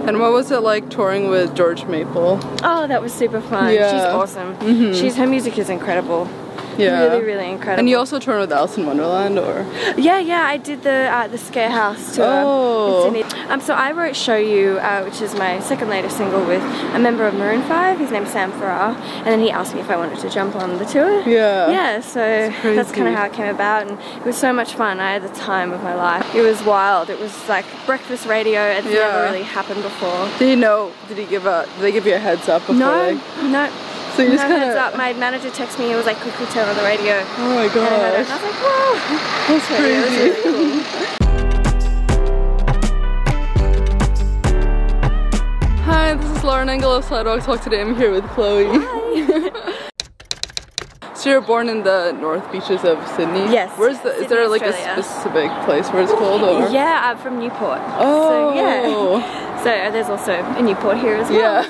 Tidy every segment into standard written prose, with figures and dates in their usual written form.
And what was it like touring with George Maple? Oh, that was super fun. Yeah. She's awesome. Her music is incredible. Yeah. Really, really incredible. And you also toured with Alice in Wonderland, or? Yeah, I did the Scare House tour. Oh. So I wrote Show You, which is my second latest single, with a member of Maroon 5. His name's Sam Farrar, and then he asked me if I wanted to jump on the tour. Yeah. Yeah, so that's kind of how it came about, and it was so much fun. I had the time of my life. It was wild. It was like breakfast radio. It's never really happened before. Did you know? Did they give you a heads up before? No. So you just no heads up. My manager texted me. It was like, quickly turn on the radio. Oh my god! And I was like, whoa, that's crazy. It was really cool. Hi, this is Lauren Engel of Sidewalk Talk. Today I'm here with Chloe. Hi. So you're born in the North Beaches of Sydney? Yes. Is there like Australia. a specific place where it's cold, or? Yeah, I'm from Newport. Oh. So, yeah. So there's also a Newport here as well. Yeah.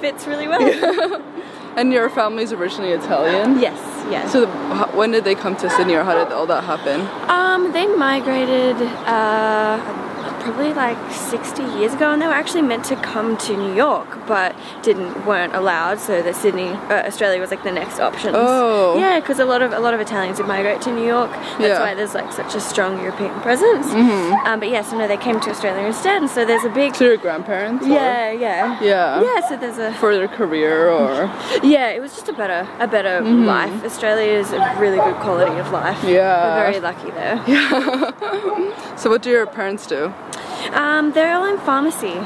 Fits really well. Yeah. And your family's originally Italian? Yes, yeah. So when did they come to Sydney, or how did all that happen? They migrated probably like 60 years ago, and they were actually meant to come to New York, but weren't allowed. So the Australia was like the next option. Oh. Yeah, because a lot of Italians did migrate to New York. That's why there's like such a strong European presence. But yeah, so no, they came to Australia instead, and so there's a big. So your grandparents? Yeah. So there's a for their career, or. Yeah, it was just a better life. Australia is a really good quality of life. Yeah. We're very lucky there. Yeah. So what do your parents do? They're all in pharmacy.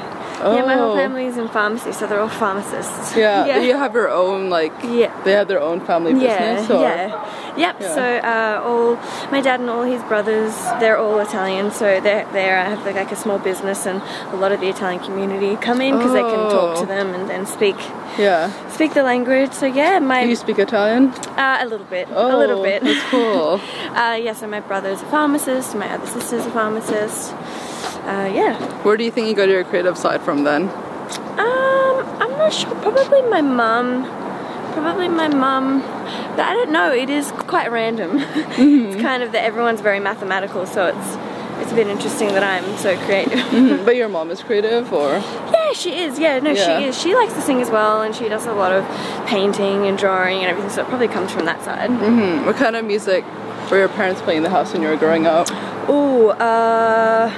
Oh. Yeah, my whole family is in pharmacy, so they're all pharmacists. Yeah. Do you have your own, like, they have their own family business? Or? Yep. Yeah. So my dad and all his brothers, they're all Italian, so they have like a small business, and a lot of the Italian community come in because they can talk to them and then speak the language. So yeah, Do you speak Italian? A little bit. Oh, a little bit. That's cool. Yeah, so my brother's a pharmacist, my other sister's a pharmacist. Yeah. Where do you think you got your creative side from then? I'm not sure. Probably my mum. But I don't know. It is quite random. It's kind of that everyone's very mathematical, so it's a bit interesting that I'm so creative. But your mom is creative, or? Yeah, she is. Yeah, no, she is. She likes to sing as well, and she does a lot of painting and drawing and everything, so it probably comes from that side. What kind of music were your parents playing in the house when you were growing up? Ooh,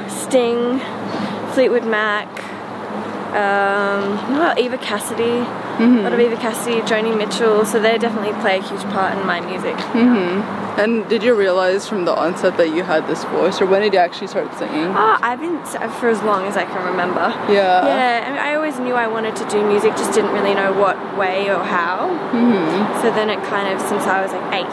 Sting, Fleetwood Mac, Eva Cassidy, a lot of Eva Cassidy, Joni Mitchell, so they definitely play a huge part in my music. And did you realize from the onset that you had this voice, or when did you actually start singing? I've been for as long as I can remember. Yeah. Yeah, I mean, I always knew I wanted to do music, just didn't really know what way or how. So then it kind of, since I was like 8,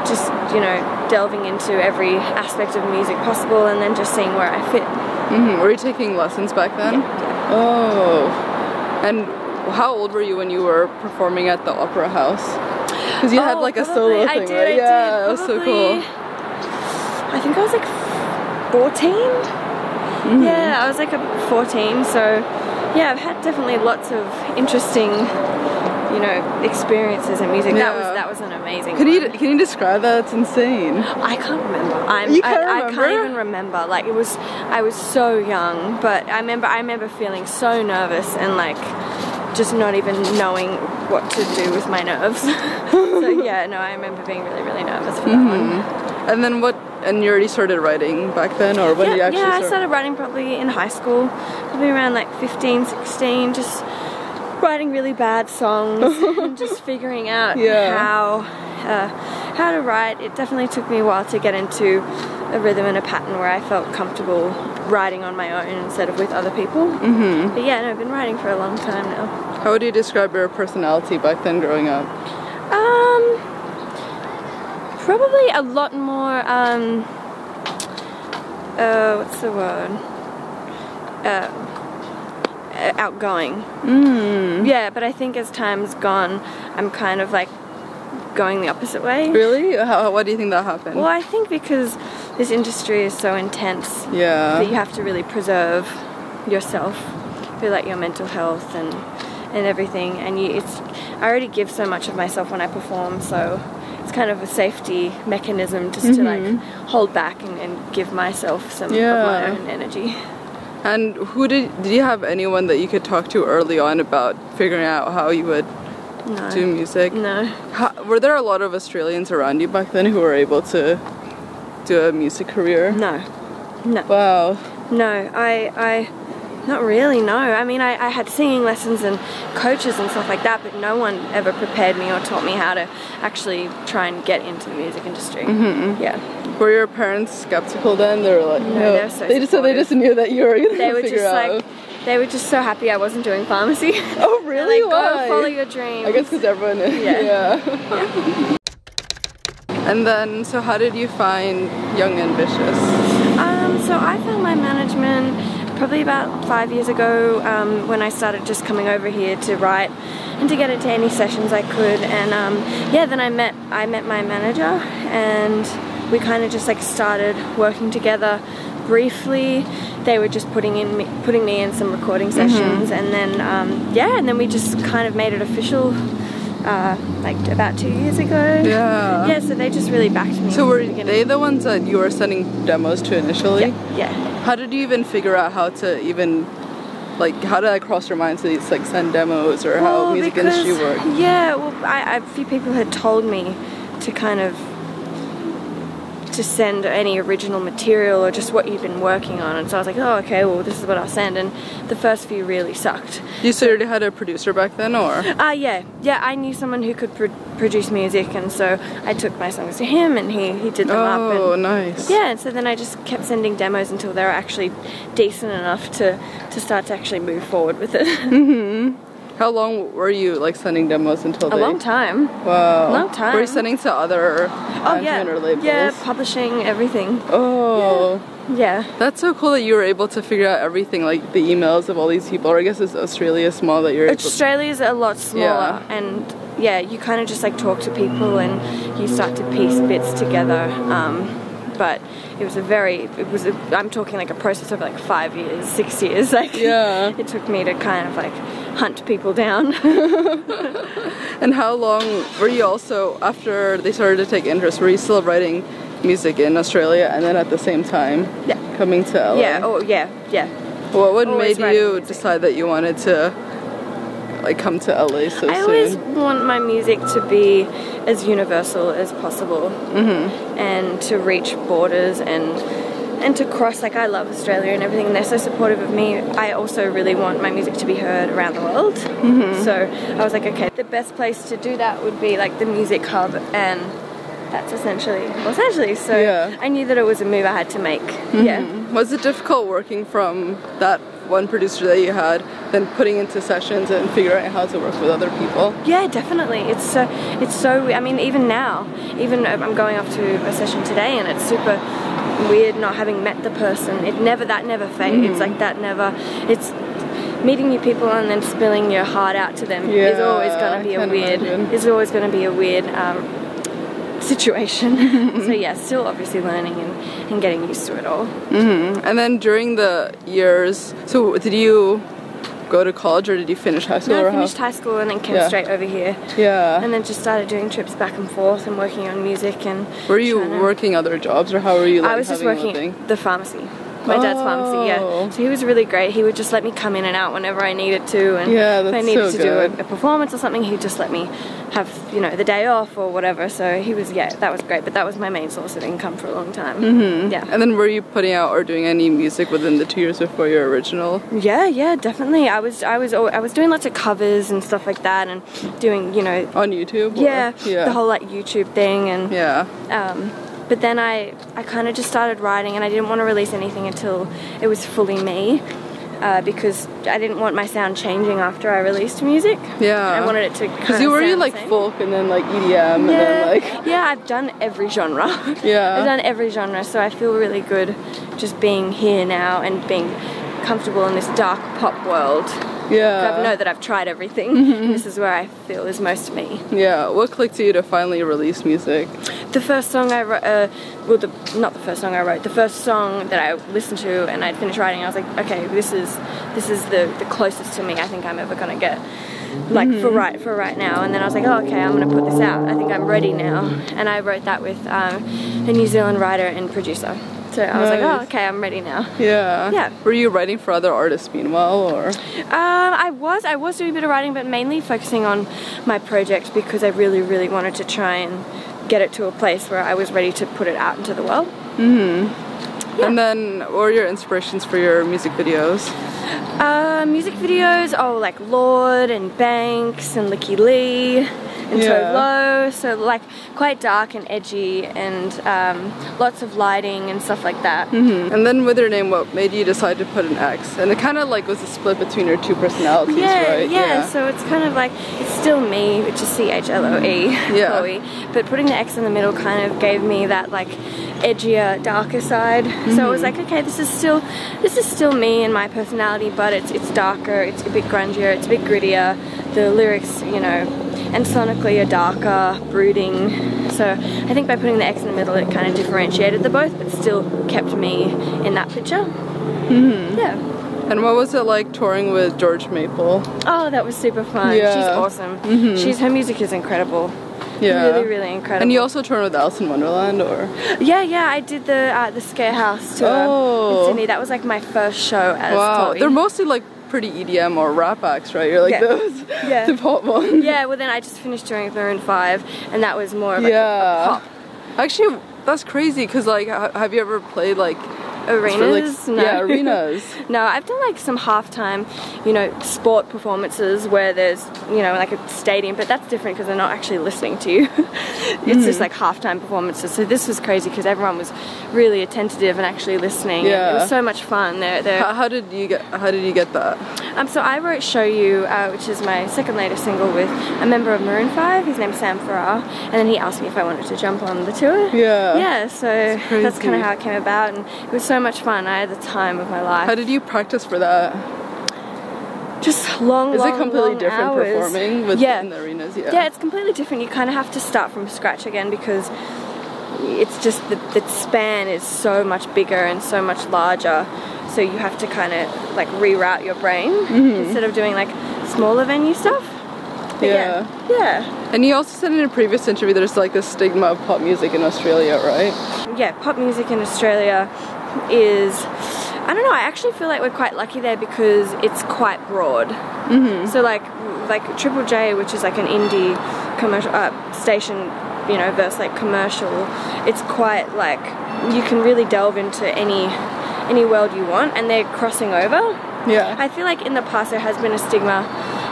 just, you know, delving into every aspect of music possible, and then just seeing where I fit. Were you taking lessons back then? Yeah. Oh. And how old were you when you were performing at the Opera House? Because you had like a solo thing, right? I did. It was so cool. I think I was like 14. Yeah, I was like 14, so yeah, I've had definitely lots of interesting, you know, experiences in music. That was an amazing one. Can you describe that? It's insane. I can't remember. I can't even remember. Like I was so young, but I remember feeling so nervous and like just not even knowing what to do with my nerves. So yeah, no, I remember being really, really nervous for that one. And then and you already started writing back then, or when did you actually start? Yeah, I started writing probably in high school, probably around like 15, 16, just writing really bad songs and just figuring out how to write. It definitely took me a while to get into a rhythm and a pattern where I felt comfortable writing on my own instead of with other people. But yeah, no, I've been writing for a long time now. How would you describe your personality back then growing up? Probably a lot more, what's the word? Outgoing. Yeah, but I think as time's gone, I'm kind of like going the opposite way. Really? Why do you think that happened? Well, I think because this industry is so intense that you have to really preserve yourself, feel like your mental health and everything, and I already give so much of myself when I perform, so it's kind of a safety mechanism just to like hold back and give myself some of my own energy. And did you have anyone that you could talk to early on about figuring out how you would do music? No. Were there a lot of Australians around you back then who were able to do a music career? No. No. Wow. No, I not really, no. I mean, I had singing lessons and coaches and stuff like that, but no one ever prepared me or taught me how to actually try and get into the music industry. Yeah. Were your parents skeptical then? They were like, no, they were so they just knew that you were going to figure out. They were just so happy I wasn't doing pharmacy. Oh, really? Like, why? Go follow your dreams. I guess because everyone is. Yeah. And then, so how did you find Young Ambitious? So I found my management probably about 5 years ago when I started just coming over here to write and to get into any sessions I could. And yeah, then I met my manager, and we kind of just like started working together briefly. They were just putting me in some recording sessions, and then yeah, and then we just kind of made it official like about 2 years ago. Yeah, so they just really backed me. So were they the ones that you were sending demos to initially? Yeah. How did you even figure out how to even, like, how did that cross your mind to like send demos, or how music industry works? Yeah, well, a few people had told me to kind of to send any original material or just what you've been working on, and so I was like, oh, okay, well, this is what I'll send. And the first few really sucked. You already had a producer back then, or? Yeah, I knew someone who could produce music, and so I took my songs to him, and he did them up. Oh, nice. Yeah, and so then I just kept sending demos until they were actually decent enough to start to actually move forward with it. How long were you like sending demos until A long time. Wow. Long time. Were you sending to other management or labels? Yeah, publishing, everything. Oh. Yeah. That's so cool that you were able to figure out everything, like the emails of all these people. Or I guess it's Australia small that you're Australia's a lot smaller, and yeah, you kind of just like talk to people and you start to piece bits together. But it was I'm talking like a process of like 5 years, 6 years. Like, it took me to kind of like hunt people down. And how long were you also, after they started to take interest, were you still writing music in Australia and then at the same time coming to LA? Yeah. What made you decide that you wanted to like come to LA so soon? I always want my music to be as universal as possible, and to reach borders and to cross. Like, I love Australia and everything, and they're so supportive of me. I also really want my music to be heard around the world. So I was like, okay, the best place to do that would be like the music hub, and that's essentially Los Angeles. So I knew that it was a move I had to make. Was it difficult working from that one producer that you had, then putting into sessions and figuring out how to work with other people? Yeah, definitely. It's so I mean, even now, I'm going off to a session today, and it's super weird not having met the person. That never fades. Like, that never, it's meeting new people and then spilling your heart out to them is always going to be a weird situation. So yeah, still obviously learning and getting used to it all. And then during the years, so did you go to college or did you finish high school? No, I finished high school and then came straight over here. And then just started doing trips back and forth and working on music. And were you working other jobs, or how were you? Like, I was just working at the pharmacy. My dad's pharmacy, So he was really great. He would just let me come in and out whenever I needed to, and if I needed to do a performance or something, he'd just let me have, the day off or whatever. So he was, that was great. But that was my main source of income for a long time. And then were you putting out or doing any music within the 2 years before your original? Yeah, definitely. I was doing lots of covers and stuff like that, and doing, on YouTube. The whole like YouTube thing, and but then I kind of just started writing, and I didn't want to release anything until it was fully me, because I didn't want my sound changing after I released music. I wanted it to because you were like folk and then like EDM and then like... I've done every genre. I've done every genre, so I feel really good just being here now and being comfortable in this dark pop world. I know that I've tried everything. This is where I feel is most me. What clicked to you to finally release music? The first song I wrote, not the first song I wrote, the first song that I listened to and I'd finished writing, I was like, okay, this is the closest to me I think I'm ever gonna get. Like for right now. And then I was like, oh, okay, I'm gonna put this out. I think I'm ready now. And I wrote that with a New Zealand writer and producer. So I was like, oh, okay, I'm ready now. Yeah. Yeah. Were you writing for other artists meanwhile, or? I was doing a bit of writing, but mainly focusing on my project because I really, really wanted to try and get it to a place where I was ready to put it out into the world. Mm-hmm. Yeah. And then, what were your inspirations for your music videos? Music videos, like Lord and Banks and Licky Lee and Tove Lo, so like quite dark and edgy and lots of lighting and stuff like that. Mm-hmm. And then with your name, what made you decide to put an X? And it kind of like was a split between your two personalities, right? Yeah, so it's kind of like, it's still me, which is CXLOE, Chloe, but putting the X in the middle kind of gave me that like edgier, darker side. So it was like, okay, this is still me and my personality, but it's darker, it's a bit grungier, it's a bit grittier. The lyrics, you know, and sonically are darker, brooding. So I think by putting the X in the middle, it kind of differentiated the both, but still kept me in that picture. Mm-hmm. Yeah. And what was it like touring with George Maple? Oh, that was super fun. Yeah. She's awesome. Mm-hmm. Her music is incredible. Yeah. Really, really incredible. And you also toured with Alice in Wonderland, or? Yeah, I did the Scare House tour in Sydney. That was like my first show as Chloe. They're mostly like pretty EDM or rap acts, right? You're like those the pop ones. Yeah, well then I just finished touring with Maroon 5 and that was more of like a pop. Actually, that's crazy because like, have you ever played like arenas? No. Yeah, arenas. No, I've done like some halftime, you know, sport performances where there's, you know, like a stadium, but that's different because they're not actually listening to you. It's just like halftime performances. So this was crazy because everyone was really attentive and actually listening. Yeah. It was so much fun. How did you get that? So I wrote Show You, which is my second latest single, with a member of Maroon 5. His name's Sam Farrar, and then he asked me if I wanted to jump on the tour. Yeah, so that's kind of how it came about, and it was so much fun. I had the time of my life. How did you practice for that? Just long Is it completely different hours. Performing in the arenas? Yeah, it's completely different. You kind of have to start from scratch again because it's just the span is so much bigger and so much larger. So you have to kind of like reroute your brain instead of doing like smaller venue stuff. But yeah. And you also said in a previous interview there's like a stigma of pop music in Australia, right? Yeah, pop music in Australia is, I don't know, I actually feel like we're quite lucky there because it's quite broad. So like Triple J, which is like an indie commercial station, you know, versus like commercial, it's quite like, you can really delve into any world you want and they're crossing over. Yeah. I feel like in the past there has been a stigma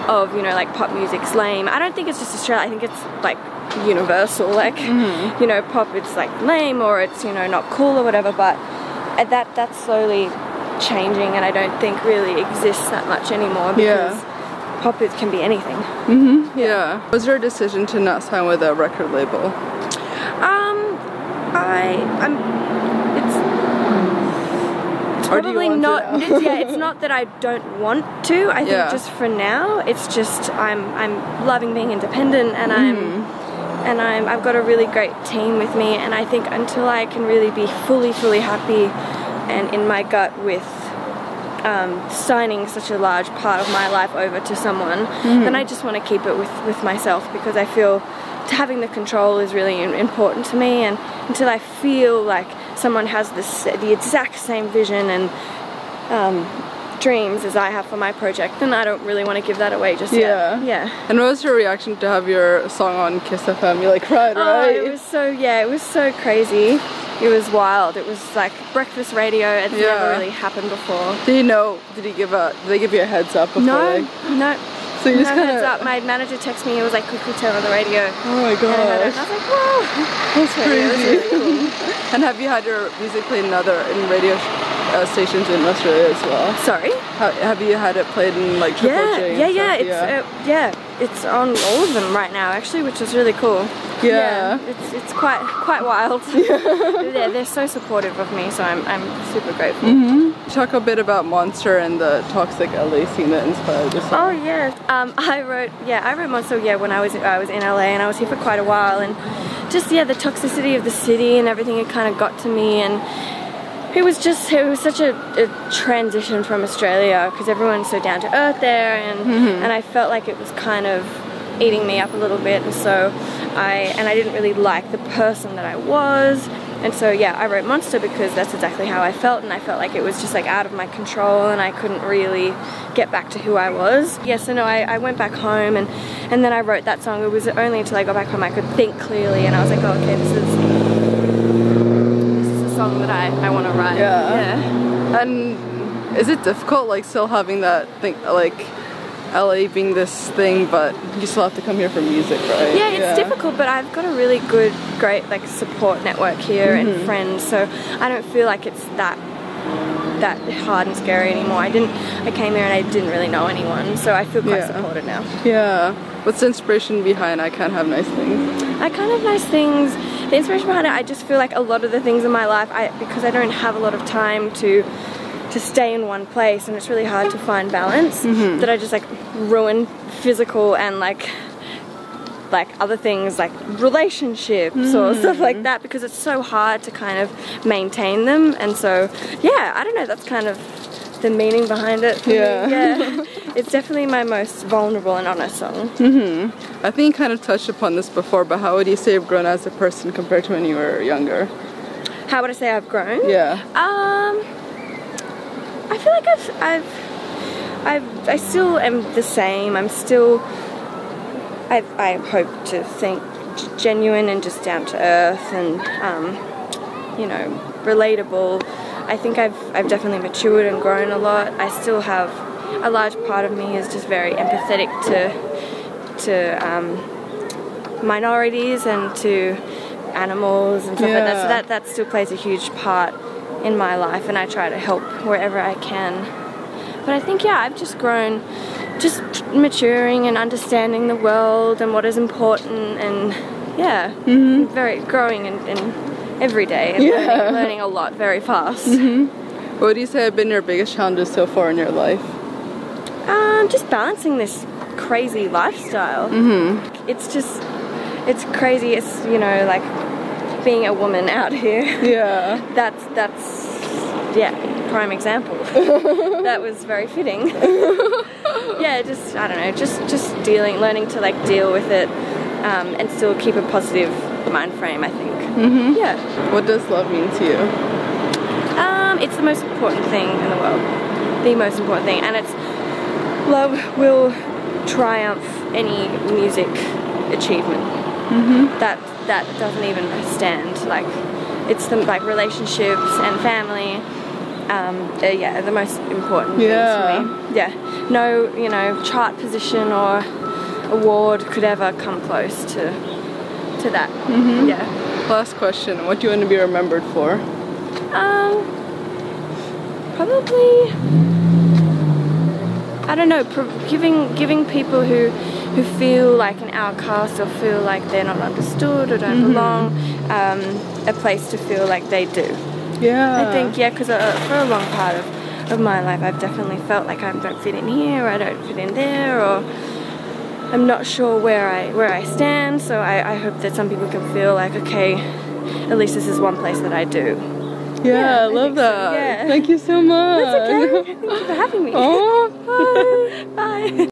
of, you know, like pop music's lame. I don't think it's just Australia, I think it's like universal, like, you know, pop it's like lame or it's, you know, not cool or whatever, but that's slowly changing and I don't think really exists that much anymore because pop can be anything. Yeah. Was there a decision to not sign with a record label? It's probably not. It's not that I don't want to. I think just for now, it's just I'm loving being independent and I've got a really great team with me, and I think until I can really be fully happy and in my gut with signing such a large part of my life over to someone, then I just want to keep it with myself because I feel having the control is really important to me, and until I feel like someone has the exact same vision and dreams as I have for my project, then I don't really want to give that away just yet. Yeah. And what was your reaction to have your song on Kiss FM? You like cried, right? It was so crazy. It was wild. It was like breakfast radio. It's never really happened before. Did they give you a heads up before? No. So you just kind of heads up. My manager texted me. It was like quickly turn on the radio. Oh my god! And I was like, whoa, that's crazy. It was really cool. And have you had your music played in radio stations in Australia as well? Sorry? Have you had it played in like Triple J? It's on all of them right now actually, which is really cool. Yeah. It's quite wild. They're so supportive of me, so I'm super grateful. Talk a bit about Monster and the toxic LA scene that inspired this song. Oh yeah. I wrote Monster when I was in LA, and I was here for quite a while, and just the toxicity of the city and everything, it kind of got to me, and it was such a transition from Australia because everyone's so down to earth there, and I felt like it was kind of eating me up a little bit, and so I didn't really like the person that I was, And so yeah, I wrote Monster because that's exactly how I felt, and I felt like it was just like out of my control and I couldn't really get back to who I was. Yeah, so no, I went back home and then I wrote that song. It was only until I got back home I could think clearly, and I was like, oh, okay, this is a song that I want to write. Yeah. And is it difficult, like, still having that thing, like, LA being this thing, but you still have to come here for music, right? Yeah, it's difficult, but I've got a really great like support network here and friends, so I don't feel like it's that hard and scary anymore. I came here and I didn't really know anyone, so I feel quite supported now. Yeah. What's the inspiration behind I Can't Have Nice Things? I Can't Have Nice Things, the inspiration behind it, I just feel like a lot of the things in my life, because I don't have a lot of time to stay in one place, and it's really hard to find balance, that I just like ruin physical and like other things like relationships or stuff like that, because it's so hard to kind of maintain them. And so yeah, I don't know, that's kind of the meaning behind it for me. It's definitely my most vulnerable and honest song. I think you kind of touched upon this before, but how would you say you've grown as a person compared to when you were younger? How would I say I've grown? I feel like I still am the same. I'm still, I hope to think genuine and just down to earth and, you know, relatable. I think I've definitely matured and grown a lot. I still have, a large part of me is just very empathetic to minorities and to animals and stuff like that. So that still plays a huge part in my life, and I try to help wherever I can. But I think, yeah, I've just grown, just maturing and understanding the world and what is important, and yeah, very growing in every day and learning a lot very fast. What do you say have been your biggest challenges so far in your life? Just balancing this crazy lifestyle. It's crazy. It's, you know, like being a woman out here. That's prime example. That was very fitting. Yeah, just, I don't know, just learning to like deal with it and still keep a positive mind frame, I think. Yeah. What does love mean to you? It's the most important thing in the world. The most important thing, and it's love will triumph any music achievement. That doesn't even stand. Like, it's the like relationships and family. Yeah, the most important things for me. Yeah, no, you know, chart position or award could ever come close to that. Yeah. Last question: what do you want to be remembered for? Probably, I don't know, giving people who feel like an outcast or feel like they're not understood or don't belong a place to feel like they do. I think, because for a long part of my life I've definitely felt like I don't fit in here, or I don't fit in there, or I'm not sure where I stand. So I hope that some people can feel like, okay, at least this is one place that I do. I love that. So, Thank you so much. That's okay. Thank you for having me. Oh. Bye. Bye.